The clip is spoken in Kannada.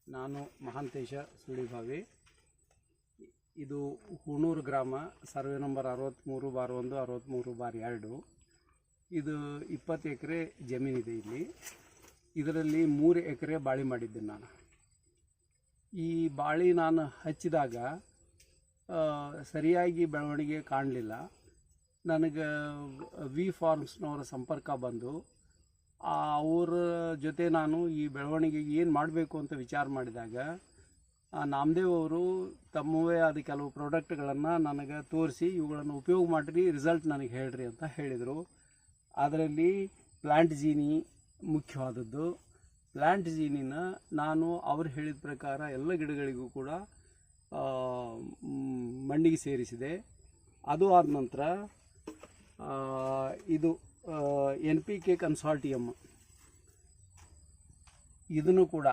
ನಾನು ಮಹಾಂತೇಶ ಸುಳಿಭಾವಿ. ಇದು ಹುಣೂರು ಗ್ರಾಮ, ಸರ್ವೆ ನಂಬರ್ 63/1 63/2. ಇದು 20 ಎಕರೆ ಜಮೀನಿದೆ. ಇದರಲ್ಲಿ 3 ಎಕರೆ ಬಾಳೆ ಮಾಡಿದ್ದೇನೆ ನಾನು. ಈ ಬಾಳೆ ನಾನು ಹಚ್ಚಿದಾಗ ಸರಿಯಾಗಿ ಬೆಳವಣಿಗೆ ಕಾಣಲಿಲ್ಲ. ನನಗೆ ವಿ ಫಾರ್ಮ್ಸ್ನವರ ಸಂಪರ್ಕ ಬಂದು ಅವರ ಜೊತೆ ನಾನು ಈ ಬೆಳವಣಿಗೆಗೆ ಏನು ಮಾಡಬೇಕು ಅಂತ ವಿಚಾರ ಮಾಡಿದಾಗ ನಾಮದೇವ್ ಅವರು ತಮ್ಮವೇ ಆದ ಕೆಲವು ಪ್ರಾಡಕ್ಟ್ಗಳನ್ನು ನನಗೆ ತೋರಿಸಿ, ಇವುಗಳನ್ನು ಉಪಯೋಗ ಮಾಡಿರಿ, ರಿಸಲ್ಟ್ ನನಗೆ ಹೇಳ್ರಿ ಅಂತ ಹೇಳಿದರು. ಅದರಲ್ಲಿ ಪ್ಲ್ಯಾಂಟ್ ಜೀನಿ ಮುಖ್ಯವಾದದ್ದು. ಪ್ಲ್ಯಾಂಟ್ ಜೀನಿನ ನಾನು ಅವರು ಹೇಳಿದ ಪ್ರಕಾರ ಎಲ್ಲ ಗಿಡಗಳಿಗೂ ಕೂಡ ಮಣ್ಣಿಗೆ ಸೇರಿಸಿದೆ. ಅದು ಆದ ನಂತರ ಇದು NPK ಕನ್ಸಾರ್ಟಿಯಮ್, ಇದನ್ನು ಕೂಡ